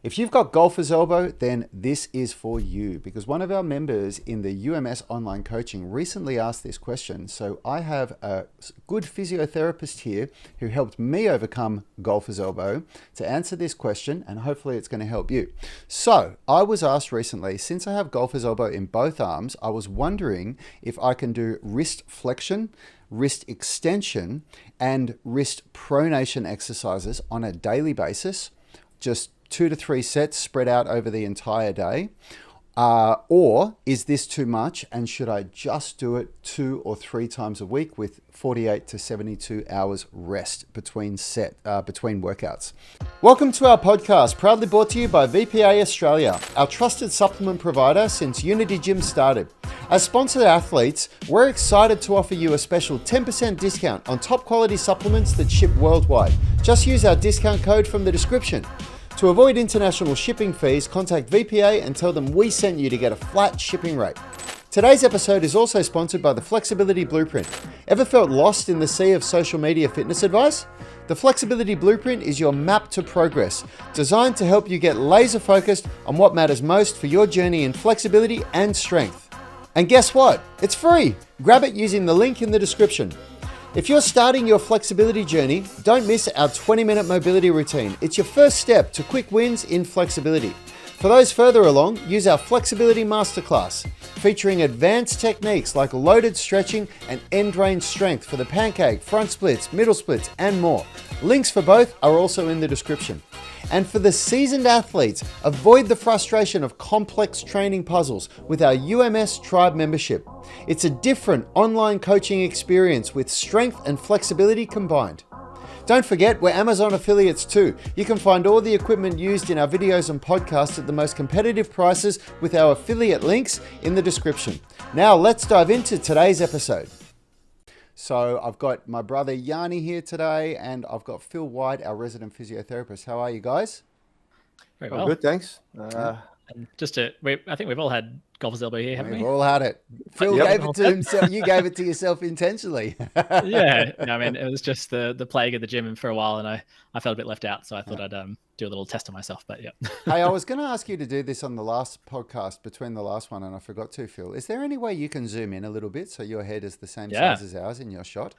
If you've got golfer's elbow, then this is for you, because one of our members in the UMS online coaching recently asked this question. So I have a good physiotherapist here who helped me overcome golfer's elbow to answer this question, and hopefully it's going to help you. So I was asked recently, since I have golfer's elbow in both arms, I was wondering if I can do wrist flexion, wrist extension, and wrist pronation exercises on a daily basis, just 2 to 3 sets spread out over the entire day? Or is this too much, and should I just do it 2 or 3 times a week with 48 to 72 hours rest between workouts? Welcome to our podcast, proudly brought to you by VPA Australia, our trusted supplement provider since Unity Gym started. As sponsored athletes, we're excited to offer you a special 10% discount on top quality supplements that ship worldwide. Just use our discount code from the description. To avoid international shipping fees, contact VPA and tell them we sent you to get a flat shipping rate. Today's episode is also sponsored by the Flexibility Blueprint. Ever felt lost in the sea of social media fitness advice? The Flexibility Blueprint is your map to progress, designed to help you get laser focused on what matters most for your journey in flexibility and strength. And guess what? It's free. Grab it using the link in the description. If you're starting your flexibility journey, don't miss our 20-minute mobility routine. It's your first step to quick wins in flexibility. For those further along, use our Flexibility Masterclass, featuring advanced techniques like loaded stretching and end range strength for the pancake, front splits, middle splits, and more. Links for both are also in the description. And for the seasoned athletes, avoid the frustration of complex training puzzles with our UMS Tribe membership. It's a different online coaching experience with strength and flexibility combined. Don't forget, we're Amazon affiliates too. You can find all the equipment used in our videos and podcasts at the most competitive prices with our affiliate links in the description. Now let's dive into today's episode. So I've got my brother Yanni here today, and I've got Phil White, our resident physiotherapist. How are you guys? Very well. Good, thanks. And I think we've all had golfer's elbow here, haven't we? We've all had it. Phil gave it to himself. You gave it to yourself intentionally. Yeah. I mean, it was just the plague of the gym for a while, and I felt a bit left out, so I thought I'd do a little test on myself. But yeah. Hey, I was going to ask you to do this on the last podcast between the last one, and I forgot to, Phil. Is there any way you can zoom in a little bit so your head is the same size as ours in your shot?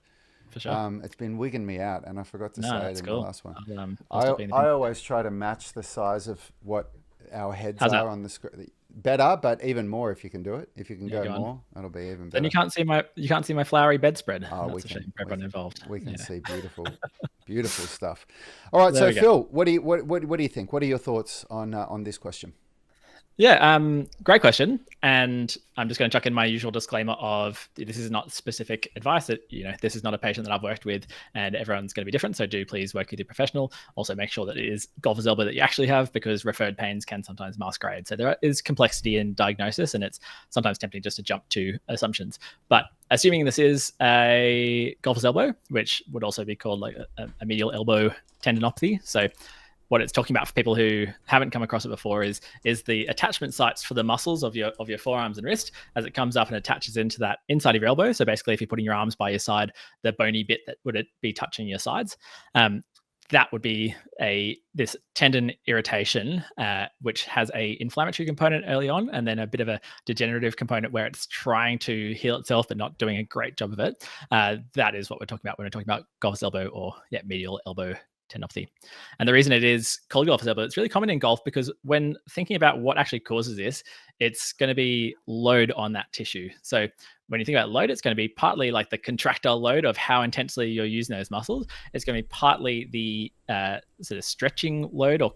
For sure. It's been wigging me out, and I forgot to say it in the last one. I always try to match the size of what our heads are on the screen. Better, but even more if you can do it. If you can go more, that'll be even better. Then you can't see my flowery bedspread. Oh, that's a shame for everyone involved. We can see beautiful stuff. All right, so Phil, what do you think? What are your thoughts on this question? Yeah, great question. And I'm just going to chuck in my usual disclaimer of this is not specific advice. That this is not a patient that I've worked with, and everyone's going to be different. So do please work with your professional. Also make sure that it is golfer's elbow that you actually have, because referred pains can sometimes masquerade. So there is complexity in diagnosis, and it's sometimes tempting just to jump to assumptions. But assuming this is a golfer's elbow, which would also be called like a medial elbow tendinopathy. So what it's talking about for people who haven't come across it before is the attachment sites for the muscles of your forearms and wrist as it comes up and attaches into that inside of your elbow. So basically, if you're putting your arms by your side, the bony bit that would be touching your sides, that would be this tendon irritation, which has a inflammatory component early on, and then a bit of a degenerative component where it's trying to heal itself but not doing a great job of it. That is what we're talking about when we're talking about golfer's elbow or medial elbow tendinopathy. And the reason it is called golfer's elbow, it's really common in golf because when thinking about what actually causes this, it's going to be load on that tissue. So when you think about load, it's going to be partly like the contractile load of how intensely you're using those muscles. It's going to be partly the sort of stretching load or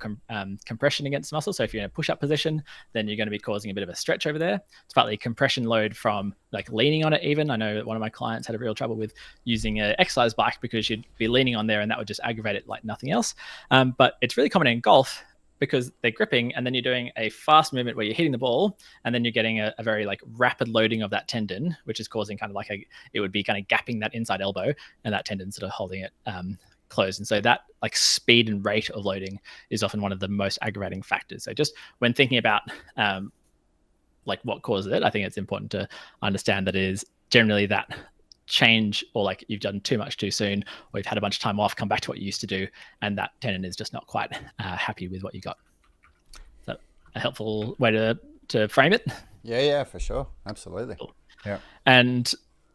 compression against the muscle. So if you're in a push-up position, then you're going to be causing a bit of a stretch over there. It's partly compression load from like leaning on it even. I know that one of my clients had a real trouble with using an exercise bike because you'd be leaning on there and that would just aggravate it like nothing else. But it's really common in golf because they're gripping, and then you're doing a fast movement where you're hitting the ball, and then you're getting a very like rapid loading of that tendon, which is causing kind of like it would be kind of gapping that inside elbow, and that tendon sort of holding it closed. And so that like speed and rate of loading is often one of the most aggravating factors. So just when thinking about like what causes it, I think it's important to understand that it is generally that change, or like you've done too much too soon, or you've had a bunch of time off, come back to what you used to do, and that tendon is just not quite happy with what you got. a helpful way to frame it? Yeah, for sure. Absolutely. Cool. Yeah. And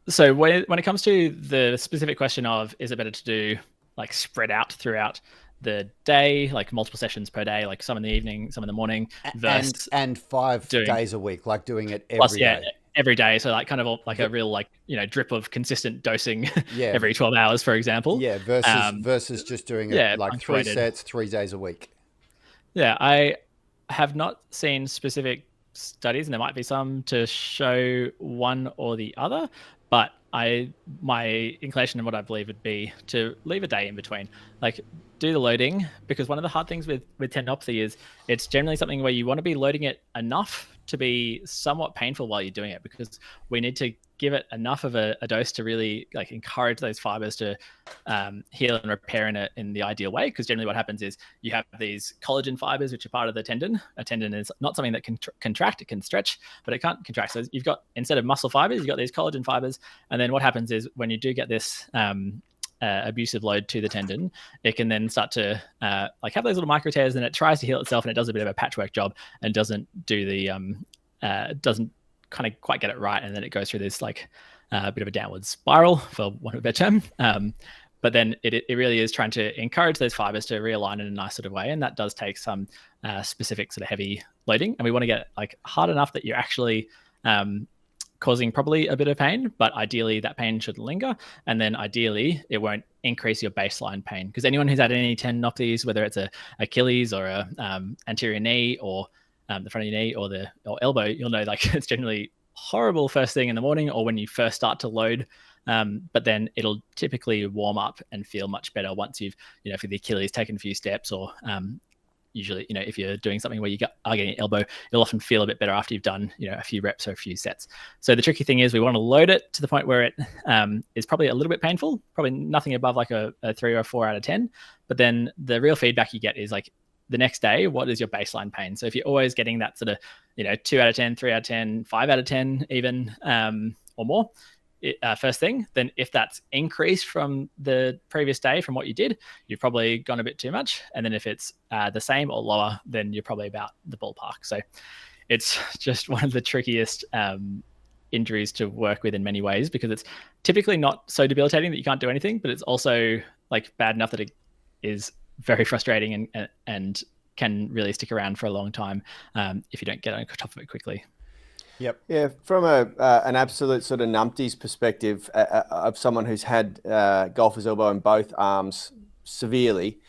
so when it comes to the specific question of, is it better to do like spread out throughout the day, like multiple sessions per day, like some in the evening, some in the morning, versus And 5 doing days a week, like doing it plus, every day. every day. So like kind of like a real like, drip of consistent dosing Yeah. every 12 hours, for example. Yeah, versus just doing it like 3 punctuated. sets, 3 days a week. Yeah, I have not seen specific studies, and there might be some to show one or the other, but my inclination and what I believe would be to leave a day in between, like do the loading, because one of the hard things with tendinopathy is it's generally something where you want to be loading it enough to be somewhat painful while you're doing it, because we need to give it enough of a dose to really like encourage those fibers to heal and repair in the ideal way. Because generally what happens is you have these collagen fibers, which are part of the tendon. A tendon is not something that can contract, it can stretch, but it can't contract. So you've got, instead of muscle fibers, you've got these collagen fibers. And then what happens is when you do get this abusive load to the tendon, it can then start to like have those little micro tears, and it tries to heal itself, and it does a bit of a patchwork job and doesn't do the doesn't kind of quite get it right, and then it goes through this like bit of a downward spiral, for want of a better term. But then it really is trying to encourage those fibers to realign in a nice sort of way, and that does take some specific sort of heavy loading, and we want to get like hard enough that you're actually causing probably a bit of pain, but ideally that pain should linger, and then ideally it won't increase your baseline pain. Because anyone who's had any tendinopathies, whether it's a Achilles or a anterior knee or the front of your knee or elbow, you'll know like it's generally horrible first thing in the morning or when you first start to load, but then it'll typically warm up and feel much better once you've, for the Achilles, taken a few steps, or usually, if you're doing something where you are getting elbow, you'll often feel a bit better after you've done, a few reps or a few sets. So the tricky thing is we want to load it to the point where it is probably a little bit painful, probably nothing above like a 3 or a 4 out of 10. But then the real feedback you get is like the next day, what is your baseline pain? So if you're always getting that sort of, 2 out of 10, 3 out of 10, 5 out of 10 even, or more, first thing, then if that's increased from the previous day from what you did, you've probably gone a bit too much. And then if it's the same or lower, then you're probably about the ballpark. So it's just one of the trickiest injuries to work with in many ways, because it's typically not so debilitating that you can't do anything, but it's also like bad enough that it is very frustrating and can really stick around for a long time if you don't get on top of it quickly. Yep. Yeah, from an absolute sort of numpties perspective of someone who's had golfer's elbow in both arms severely,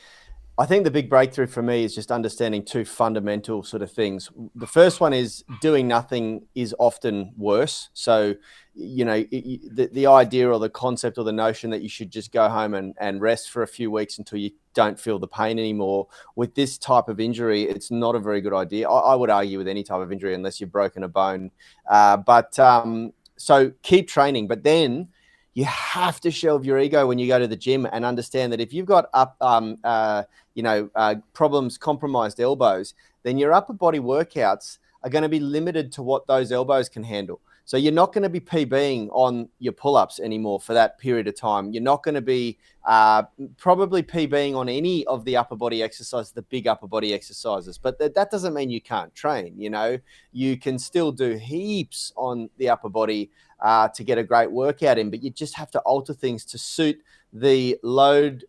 I think the big breakthrough for me is just understanding 2 fundamental sort of things. The first one is doing nothing is often worse. So, the idea or the concept or the notion that you should just go home and rest for a few weeks until you don't feel the pain anymore. With this type of injury, it's not a very good idea. I would argue with any type of injury unless you've broken a bone. So keep training, but then you have to shelve your ego when you go to the gym and understand that if you've got problems, compromised elbows, then your upper body workouts are going to be limited to what those elbows can handle. So you're not going to be PBing on your pull-ups anymore for that period of time. You're not going to be probably PBing on any of the upper body exercises, the big upper body exercises. But that doesn't mean you can't train. You can still do heaps on the upper body to get a great workout in, but you just have to alter things to suit the load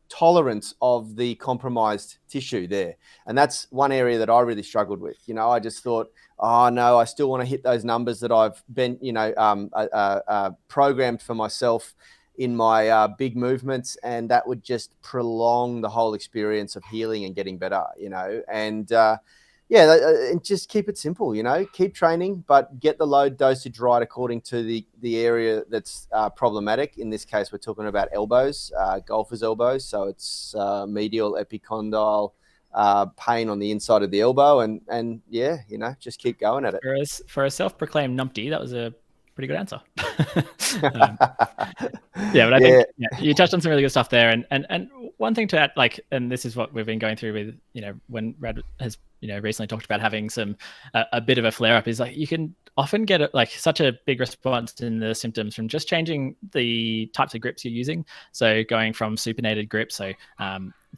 tolerance of the compromised tissue there. And that's one area that I really struggled with. I just thought, oh no, I still want to hit those numbers that I've been, programmed for myself in my big movements, and that would just prolong the whole experience of healing and getting better, and just keep it simple, keep training, but get the load dosage right according to the area that's problematic. In this case, we're talking about elbows, golfer's elbows. So it's medial epicondyle pain on the inside of the elbow, and just keep going at it. For a self-proclaimed numpty, that was a pretty good answer. But I think you touched on some really good stuff there, and one thing to add, and this is what we've been going through with when Rad has recently talked about having a bit of a flare up, is like you can often get such a big response in the symptoms from just changing the types of grips you're using. So going from supinated grips, so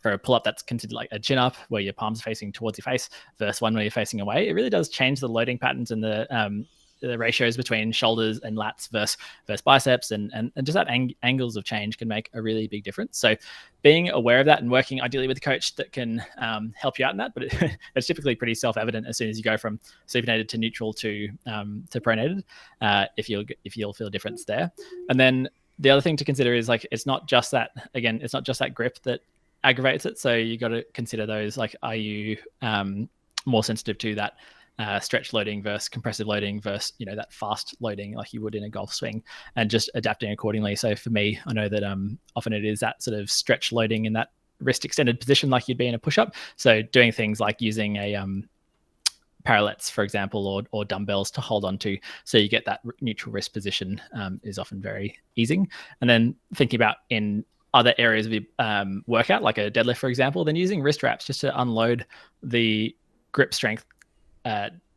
for a pull-up that's considered like a chin-up where your palms are facing towards your face versus one where you're facing away, it really does change the loading patterns and the ratios between shoulders and lats versus biceps, and just that angles of change can make a really big difference. So being aware of that and working ideally with a coach that can help you out in that, but it's typically pretty self-evident as soon as you go from supinated to neutral to pronated, if you'll feel a difference there. And then the other thing to consider is like, it's not just that grip that aggravates it. So you got to consider those, like, are you more sensitive to that stretch loading versus compressive loading versus, that fast loading like you would in a golf swing, and just adapting accordingly. So for me, I know that often it is that sort of stretch loading in that wrist extended position like you'd be in a push-up. So doing things like using a parallettes, for example, or dumbbells to hold on to so you get that neutral wrist position is often very easing. And then thinking about in other areas of your workout, like a deadlift, for example, then using wrist wraps just to unload the grip strength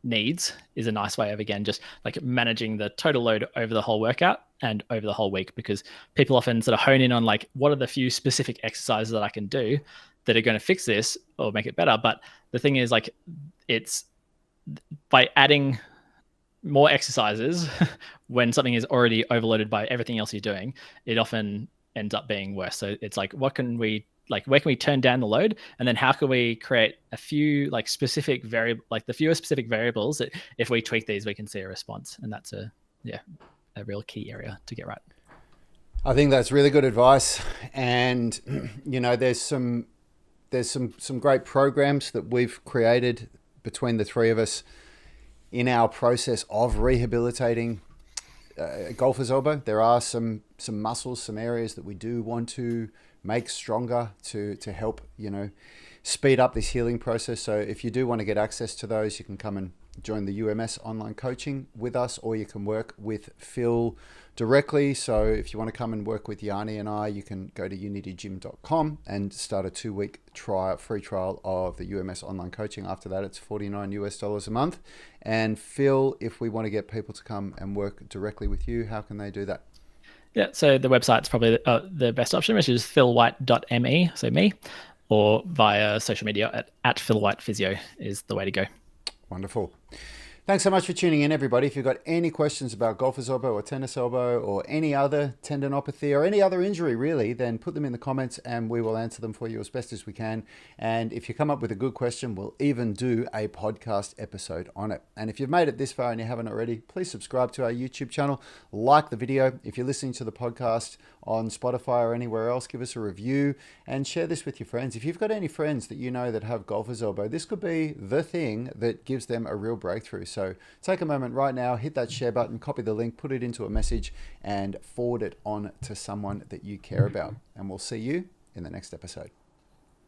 needs is a nice way of, again, just like managing the total load over the whole workout and over the whole week, because people often sort of hone in on like, what are the few specific exercises that I can do that are going to fix this or make it better. But the thing is, like, it's by adding more exercises when something is already overloaded by everything else you're doing, it often ends up being worse. So it's like, where can we turn down the load, and then how can we create a few like specific the fewer specific variables that if we tweak these, we can see a response. And that's a real key area to get right. I think that's really good advice. And there's some great programs that we've created between the three of us in our process of rehabilitating golfer's elbow. There are some muscles, some areas that we do want to make stronger to help, speed up this healing process. So if you do want to get access to those, you can come and join the UMS online coaching with us, or you can work with Phil directly. So if you want to come and work with Yanni and I, you can go to unitygym.com and start a 2-week free trial of the UMS online coaching. After that, it's $49 a month. And Phil, if we want to get people to come and work directly with you, how can they do that? Yeah, so the website's probably the best option, which is philwhite.me, so me, or via social media at philwhitephysio is the way to go. Wonderful. Thanks so much for tuning in, everybody. If you've got any questions about golfer's elbow or tennis elbow or any other tendinopathy or any other injury, really, then put them in the comments and we will answer them for you as best as we can. And if you come up with a good question, we'll even do a podcast episode on it. And if you've made it this far and you haven't already, please subscribe to our YouTube channel, like the video. If you're listening to the podcast on Spotify or anywhere else, give us a review and share this with your friends. If you've got any friends that you know that have golfer's elbow, this could be the thing that gives them a real breakthrough. So take a moment right now, hit that share button, copy the link, put it into a message and forward it on to someone that you care about. And we'll see you in the next episode.